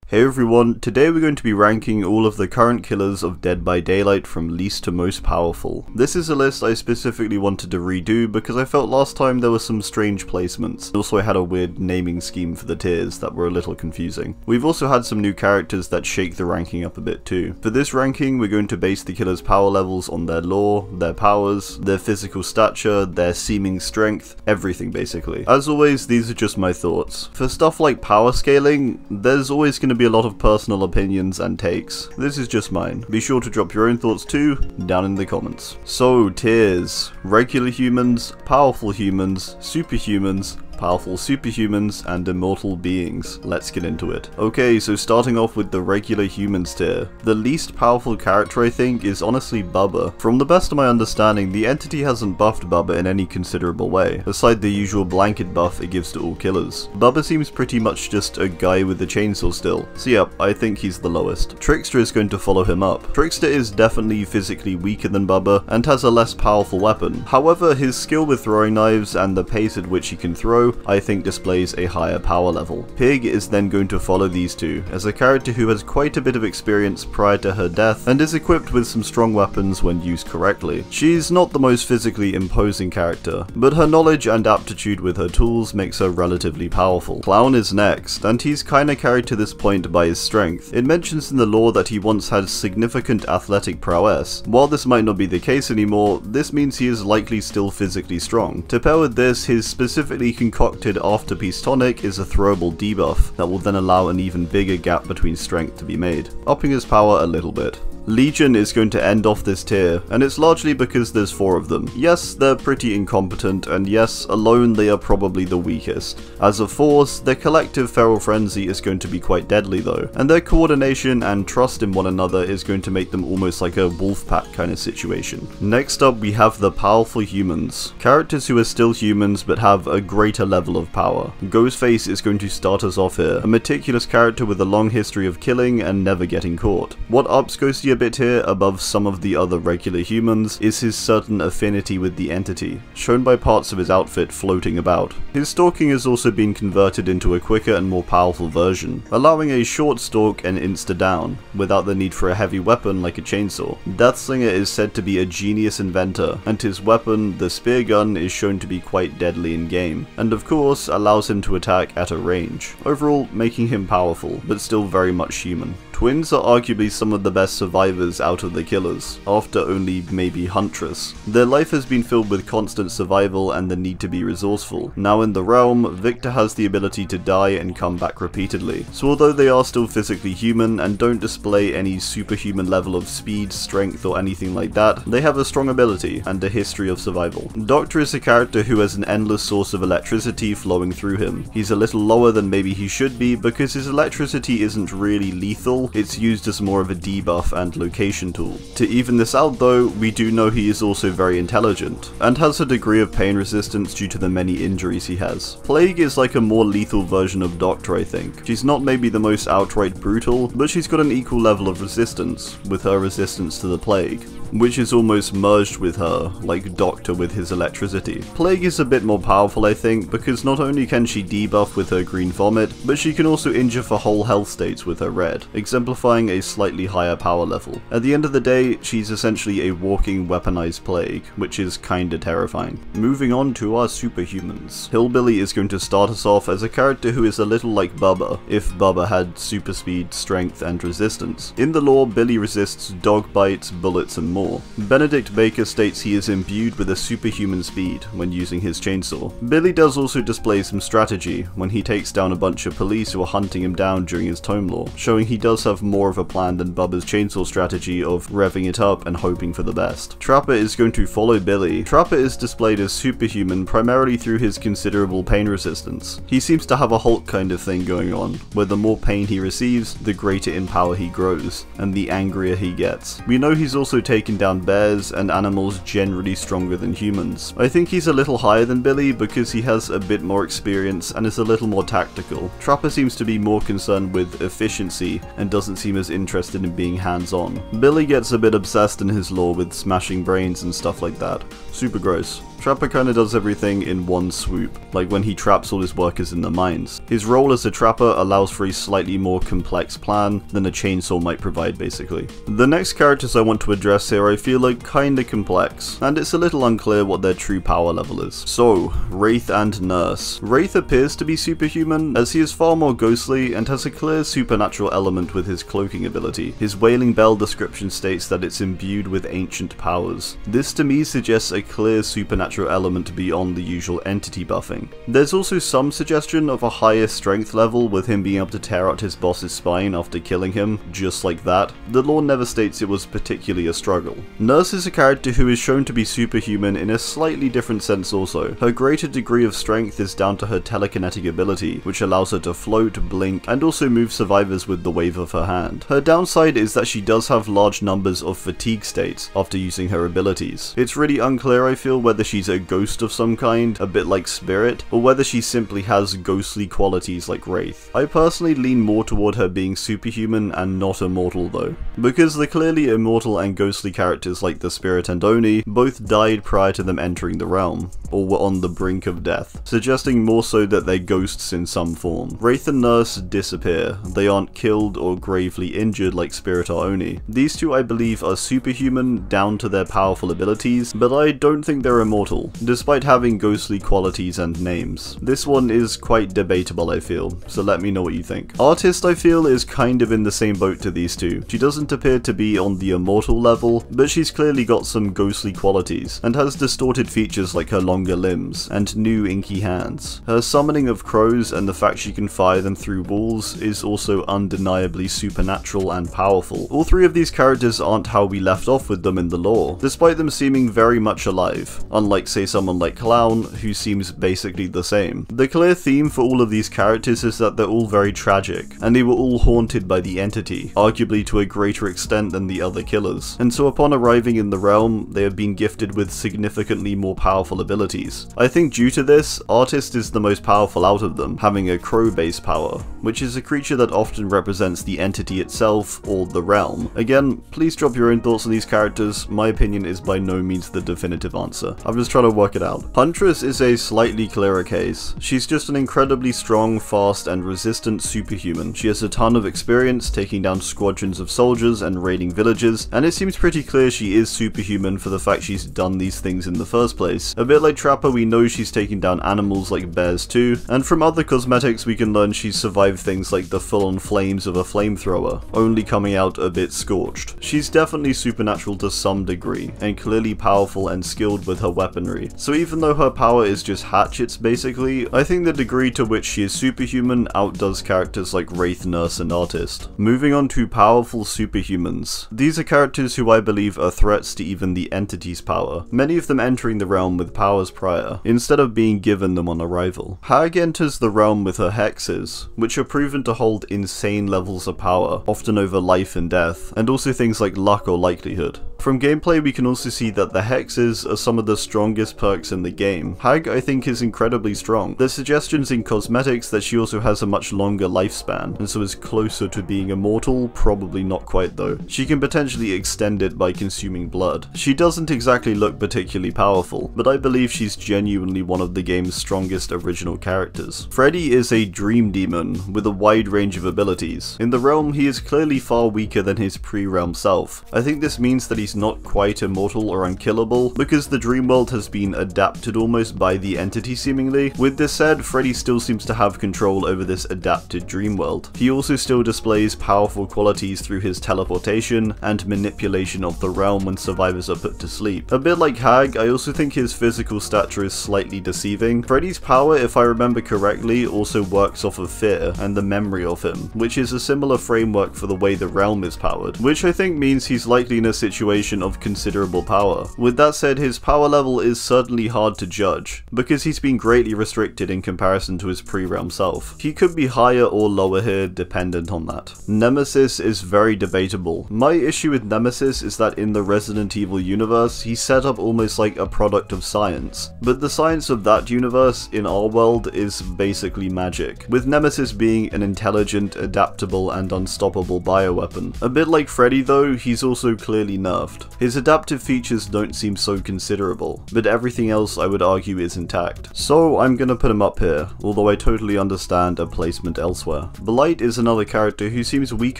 Hey everyone, today we're going to be ranking all of the current killers of Dead by Daylight from least to most powerful. This is a list I specifically wanted to redo because I felt last time there were some strange placements. Also I had a weird naming scheme for the tiers that were a little confusing. We've also had some new characters that shake the ranking up a bit too. For this ranking we're going to base the killers' power levels on their lore, their powers, their physical stature, their seeming strength, everything basically. As always, these are just my thoughts. For stuff like power scaling, there's always going to be a lot of personal opinions and takes. This is just mine. Be sure to drop your own thoughts too down in the comments. So, tiers. Regular humans, powerful humans, superhumans, powerful superhumans, and immortal beings. Let's get into it. Okay, so starting off with the regular humans tier. The least powerful character I think is honestly Bubba. From the best of my understanding, the entity hasn't buffed Bubba in any considerable way, aside the usual blanket buff it gives to all killers. Bubba seems pretty much just a guy with a chainsaw still, so yep, I think he's the lowest. Trickster is going to follow him up. Trickster is definitely physically weaker than Bubba, and has a less powerful weapon. However, his skill with throwing knives and the pace at which he can throw I think displays a higher power level. Pig is then going to follow these two, as a character who has quite a bit of experience prior to her death and is equipped with some strong weapons when used correctly. She's not the most physically imposing character, but her knowledge and aptitude with her tools makes her relatively powerful. Clown is next, and he's kinda carried to this point by his strength. It mentions in the lore that he once had significant athletic prowess. While this might not be the case anymore, this means he is likely still physically strong. To pair with this, his specifically concocted after-piece tonic is a throwable debuff that will then allow an even bigger gap between strength to be made, upping his power a little bit. Legion is going to end off this tier, and it's largely because there's 4 of them. Yes, they're pretty incompetent, and yes, alone they are probably the weakest. As a force, their collective feral frenzy is going to be quite deadly though, and their coordination and trust in one another is going to make them almost like a wolf pack kind of situation. Next up we have the powerful humans. Characters who are still humans but have a greater level of power. Ghostface is going to start us off here, a meticulous character with a long history of killing and never getting caught. What ups Ghosty a bit here above some of the other regular humans is his certain affinity with the entity, shown by parts of his outfit floating about. His stalking has also been converted into a quicker and more powerful version, allowing a short stalk and insta-down, without the need for a heavy weapon like a chainsaw. Deathslinger is said to be a genius inventor, and his weapon, the spear gun, is shown to be quite deadly in game, and of course allows him to attack at a range, overall making him powerful, but still very much human. Twins are arguably some of the best survivors out of the killers, after only maybe Huntress. Their life has been filled with constant survival and the need to be resourceful. Now in the realm, Victor has the ability to die and come back repeatedly, so although they are still physically human and don't display any superhuman level of speed, strength or anything like that, they have a strong ability and a history of survival. Doctor is a character who has an endless source of electricity flowing through him. He's a little lower than maybe he should be because his electricity isn't really lethal, it's used as more of a debuff and location tool. To even this out though, we do know he is also very intelligent, and has a degree of pain resistance due to the many injuries he has. Plague is like a more lethal version of Doctor I think. She's not maybe the most outright brutal, but she's got an equal level of resistance, with her resistance to the plague, which is almost merged with her, like Doctor with his electricity. Plague is a bit more powerful I think, because not only can she debuff with her green vomit, but she can also injure for whole health states with her red, exemplifying a slightly higher power level. At the end of the day, she's essentially a walking weaponized plague, which is kinda terrifying. Moving on to our superhumans. Hillbilly is going to start us off as a character who is a little like Bubba, if Bubba had super speed, strength, and resistance. In the lore, Billy resists dog bites, bullets, and more. Benedict Baker states he is imbued with a superhuman speed when using his chainsaw. Billy does also display some strategy when he takes down a bunch of police who are hunting him down during his tome lore, showing he does have more of a plan than Bubba's chainsaw strategy of revving it up and hoping for the best. Trapper is going to follow Billy. Trapper is displayed as superhuman primarily through his considerable pain resistance. He seems to have a Hulk kind of thing going on, where the more pain he receives, the greater in power he grows, and the angrier he gets. We know he's also taken taken down bears and animals generally stronger than humans. I think he's a little higher than Billy because he has a bit more experience and is a little more tactical. Trapper seems to be more concerned with efficiency and doesn't seem as interested in being hands-on. Billy gets a bit obsessed in his lore with smashing brains and stuff like that. Super gross. Trapper kinda does everything in one swoop, like when he traps all his workers in the mines. His role as a trapper allows for a slightly more complex plan than a chainsaw might provide, basically. The next characters I want to address here I feel are kinda complex, and it's a little unclear what their true power level is. So, Wraith and Nurse. Wraith appears to be superhuman, as he is far more ghostly and has a clear supernatural element with his cloaking ability. His Wailing Bell description states that it's imbued with ancient powers. This to me suggests a clear supernatural element beyond the usual entity buffing. There's also some suggestion of a higher strength level with him being able to tear out his boss's spine after killing him, just like that. The lore never states it was particularly a struggle. Nurse is a character who is shown to be superhuman in a slightly different sense also. Her greater degree of strength is down to her telekinetic ability, which allows her to float, blink, and also move survivors with the wave of her hand. Her downside is that she does have large numbers of fatigue states after using her abilities. It's really unclear I feel whether she's a ghost of some kind, a bit like Spirit, or whether she simply has ghostly qualities like Wraith. I personally lean more toward her being superhuman and not immortal though, because the clearly immortal and ghostly characters like the Spirit and Oni both died prior to them entering the realm, or were on the brink of death, suggesting more so that they're ghosts in some form. Wraith and Nurse disappear. They aren't killed or gravely injured like Spirit or Oni. These two I believe are superhuman down to their powerful abilities, but I don't think they're immortal, despite having ghostly qualities and names. This one is quite debatable I feel, so let me know what you think. Artist I feel is kind of in the same boat to these two. She doesn't appear to be on the immortal level, but she's clearly got some ghostly qualities, and has distorted features like her longer limbs, and new inky hands. Her summoning of crows and the fact she can fire them through walls is also undeniably supernatural and powerful. All three of these characters aren't how we left off with them in the lore, despite them seeming very much alive, unlike say someone like Clown, who seems basically the same. The clear theme for all of these characters is that they're all very tragic, and they were all haunted by the entity, arguably to a greater extent than the other killers, and so upon arriving in the realm, they have been gifted with significantly more powerful abilities. I think due to this, Artist is the most powerful out of them, having a crow-based power, which is a creature that often represents the entity itself, or the realm. Again, please drop your own thoughts on these characters. My opinion is by no means the definitive answer. I'm just trying to work it out. Huntress is a slightly clearer case. She's just an incredibly strong, fast, and resistant superhuman. She has a ton of experience taking down squadrons of soldiers and raiding villages, and it seems pretty clear she is superhuman for the fact she's done these things in the first place. A bit like Trapper, we know she's taken down animals like bears too, and from other cosmetics we can learn she's survived things like the full-on flames of a flamethrower, only coming out a bit scorched. She's definitely supernatural to some degree, and clearly powerful and skilled with her weaponry. So even though her power is just hatchets basically, I think the degree to which she is superhuman outdoes characters like Wraith, Nurse, and Artist. Moving on to powerful superhumans. These are characters who I believe are threats to even the entity's power, many of them entering the realm with powers prior, instead of being given them on arrival. Hag enters the realm with her hexes, which are proven to hold insane levels of power, often over life and death, and also things like luck or likelihood. From gameplay we can also see that the hexes are some of the strongest perks in the game. Hag I think is incredibly strong. There's suggestions in cosmetics that she also has a much longer lifespan, and so is closer to being immortal, probably not quite though. She can potentially extend it by consuming blood. She doesn't exactly look particularly powerful, but I believe she's genuinely one of the game's strongest original characters. Freddy is a dream demon with a wide range of abilities. In the realm he is clearly far weaker than his pre-realm self. I think this means that he's not quite immortal or unkillable, because the dream world has been adapted almost by the entity seemingly. With this said, Freddy still seems to have control over this adapted dream world. He also still displays powerful qualities through his teleportation and manipulation of the realm when survivors are put to sleep. A bit like Hag, I also think his physical stature is slightly deceiving. Freddy's power, if I remember correctly, also works off of fear and the memory of him, which is a similar framework for the way the realm is powered, which I think means he's likely in a situation of considerable power. With that said, his power level is certainly hard to judge, because he's been greatly restricted in comparison to his pre-realm self. He could be higher or lower here, dependent on that. Nemesis is very debatable. My issue with Nemesis is is that in the Resident Evil universe, he's set up almost like a product of science. But the science of that universe, in our world, is basically magic, with Nemesis being an intelligent, adaptable, and unstoppable bioweapon. A bit like Freddy though, he's also clearly nerfed. His adaptive features don't seem so considerable, but everything else I would argue is intact. So I'm gonna put him up here, although I totally understand a placement elsewhere. Blight is another character who seems weak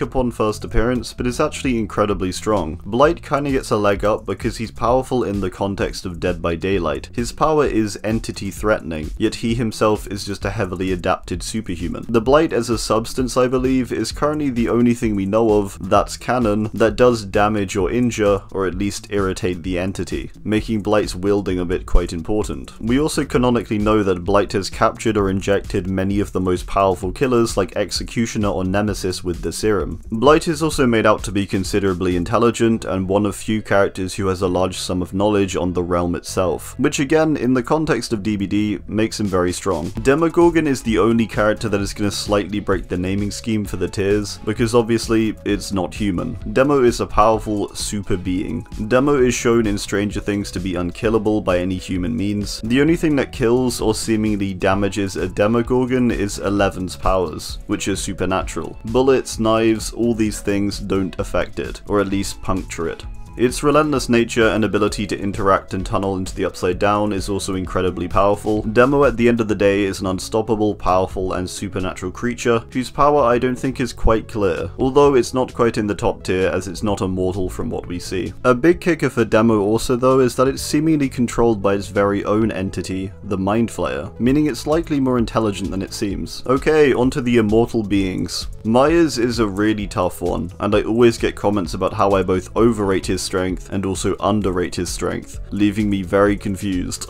upon first appearance, but is actually incredibly strong. Blight kinda gets a leg up because he's powerful in the context of Dead by Daylight. His power is entity threatening, yet he himself is just a heavily adapted superhuman. The Blight as a substance, I believe, is currently the only thing we know of that's canon that does damage or injure, or at least irritate the entity, making Blight's wielding of it quite important. We also canonically know that Blight has captured or injected many of the most powerful killers like Executioner or Nemesis with the serum. Blight is also made out to be considerably intelligent and one of few characters who has a large sum of knowledge on the realm itself, which again, in the context of DBD, makes him very strong. Demogorgon is the only character that is going to slightly break the naming scheme for the tiers, because obviously it's not human. Demo is a powerful super being. Demo is shown in Stranger Things to be unkillable by any human means. The only thing that kills or seemingly damages a Demogorgon is Eleven's powers, which is supernatural. Bullets, knives, all these things don't affect it, or at least puncture it. Its relentless nature and ability to interact and tunnel into the Upside Down is also incredibly powerful. Demo at the end of the day is an unstoppable, powerful, and supernatural creature whose power I don't think is quite clear, although it's not quite in the top tier as it's not immortal from what we see. A big kicker for Demo also though is that it's seemingly controlled by its very own entity, the Mind Flayer, meaning it's likely more intelligent than it seems. Okay, onto the immortal beings. Myers is a really tough one, and I always get comments about how I both overrate his strength and also underrate his strength, leaving me very confused.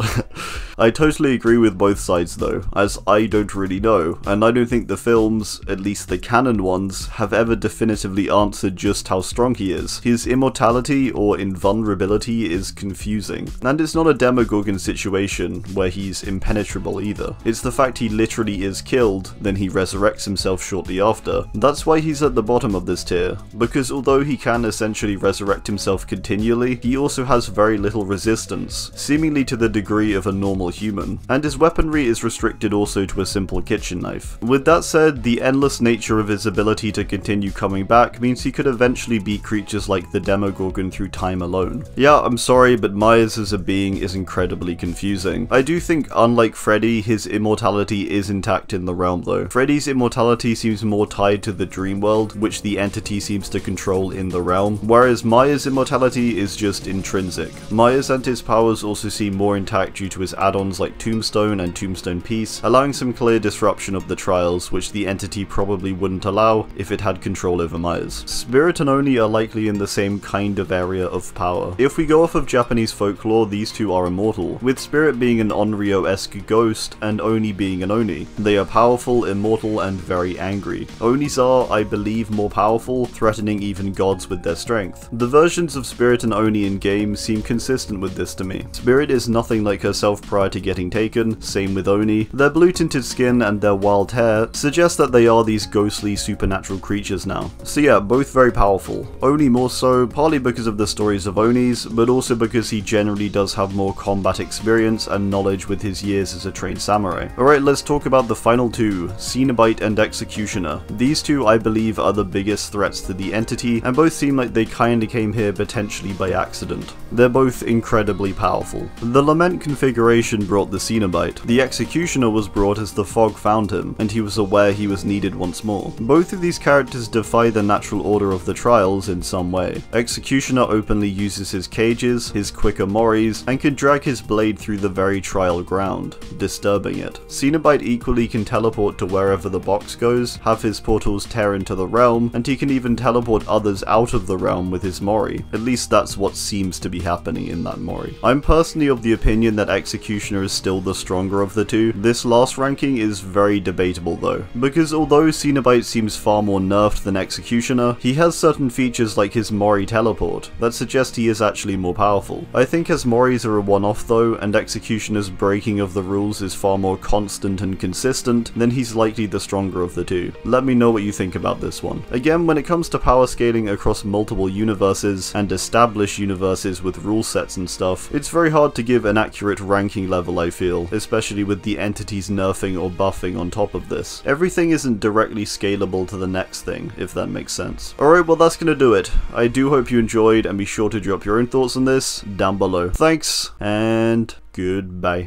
I totally agree with both sides though, as I don't really know, and I don't think the films, at least the canon ones, have ever definitively answered just how strong he is. His immortality or invulnerability is confusing, and it's not a Demogorgon situation where he's impenetrable either. It's the fact he literally is killed, then he resurrects himself shortly after. That's why he's at the bottom of this tier, because although he can essentially resurrect himself continually, he also has very little resistance, seemingly to the degree of a normal human, and his weaponry is restricted also to a simple kitchen knife. With that said, the endless nature of his ability to continue coming back means he could eventually beat creatures like the Demogorgon through time alone. Yeah, I'm sorry, but Myers as a being is incredibly confusing. I do think, unlike Freddy, his immortality is intact in the realm though. Freddy's immortality seems more tied to the dream world, which the entity seems to control in the realm, whereas Myers' immortality is just intrinsic. Myers and his powers also seem more intact due to his add-ons like Tombstone and Tombstone Peace, allowing some clear disruption of the trials, which the entity probably wouldn't allow if it had control over Myers. Spirit and Oni are likely in the same kind of area of power. If we go off of Japanese folklore, these two are immortal, with Spirit being an Onryo-esque ghost and Oni being an Oni. They are powerful, immortal, and very angry. Onis are, I believe, more powerful, threatening even gods with their strength. The versions of Spirit and Oni in games seem consistent with this to me. Spirit is nothing like herself prior to getting taken, same with Oni. Their blue tinted skin and their wild hair suggest that they are these ghostly supernatural creatures now. So yeah, both very powerful. Oni more so, partly because of the stories of Onis, but also because he generally does have more combat experience and knowledge with his years as a trained samurai. Alright, let's talk about the final two, Cenobite and Executioner. These two I believe are the biggest threats to the entity, and both seem like they kinda came here potentially by accident. They're both incredibly powerful. The Lament configuration brought the Cenobite. The Executioner was brought as the fog found him, and he was aware he was needed once more. Both of these characters defy the natural order of the trials in some way. Executioner openly uses his cages, his quicker moris, and can drag his blade through the very trial ground, disturbing it. Cenobite equally can teleport to wherever the box goes, have his portals tear into the realm, and he can even teleport others out of the realm with his mori. At least that's what seems to be happening in that mori. I'm personally of the opinion that Executioner Executioner is still the stronger of the two. This last ranking is very debatable though, because although Cenobite seems far more nerfed than Executioner, he has certain features like his Mori teleport that suggest he is actually more powerful. I think as Moris are a one-off though, and Executioner's breaking of the rules is far more constant and consistent, then he's likely the stronger of the two. Let me know what you think about this one. Again, when it comes to power scaling across multiple universes and established universes with rule sets and stuff, it's very hard to give an accurate ranking level, I feel, especially with the entities nerfing or buffing on top of this. Everything isn't directly scalable to the next thing, if that makes sense. Alright, well that's gonna do it. I do hope you enjoyed, and be sure to drop your own thoughts on this down below. Thanks, and goodbye.